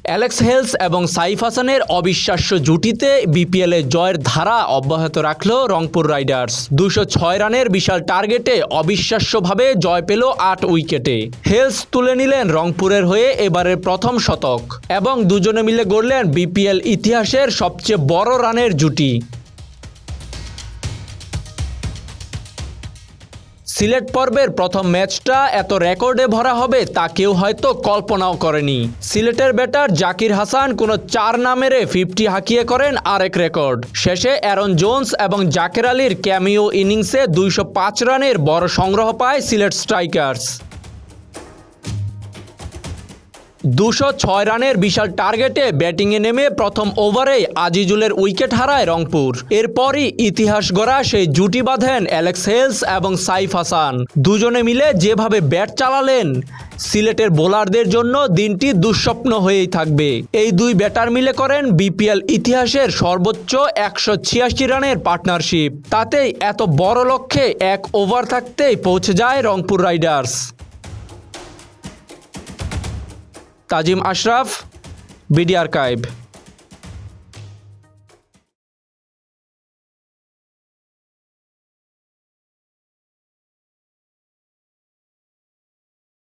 Alex Hales এবং সাইফ হাসানের অবিশ্বাস্য জুটিতে বিপিএলে জয়ের ধারা অব্যাহত রাখল রংপুর রাইডার্স। 206 রানের বিশাল টার্গেটে অবিশ্বাস্যভাবে জয় পেল 8 উইকেটে। হেলস তুলে নিলেন রংপুরের হয়ে এবারের প্রথম শতক এবং দুজনে মিলে গড়লেন বিপিএল ইতিহাসের সবচেয়ে বড় রানের জুটি। সিলেট পর্বের প্রথম ম্যাচটা এত রেকর্ডে ভরা হবে তা কেউ হয়তো কল্পনাও করেনি। সিলেটের ব্যাটার জাকির হাসান কোনো 4 না মেরে 50 হাঁকিয়ে করেন আরেক রেকর্ড। শেষে অ্যারন জোন্স এবং জাকের আলীর ক্যামিও ইনিংসে 205 রানের বড় সংগ্রহ পায় সিলেট স্ট্রাইকার্স। 206 রানের বিশাল টার্গেটে ব্যাটিংয়ে নেমে প্রথম ওভারেই আজিজুলের উইকেট হারায় রংপুর। এরপরই ইতিহাস গড়া সেই জুটি বাঁধেন অ্যালেক্স হেলস এবং সাইফ হাসান। দুজনে মিলে যেভাবে ব্যাট চালালেন, সিলেটের বোলারদের জন্য দিনটি দুঃস্বপ্ন হয়েই থাকবে। এই দুই ব্যাটার মিলে করেন বিপিএল ইতিহাসের সর্বোচ্চ 186 রানের পার্টনারশিপ। তাতেই এত বড় লক্ষ্যে এক ওভার থাকতেই পৌঁছে যায় রংপুর রাইডার্স। তাজিম আশরাফ, বিডি আর্কাইভ।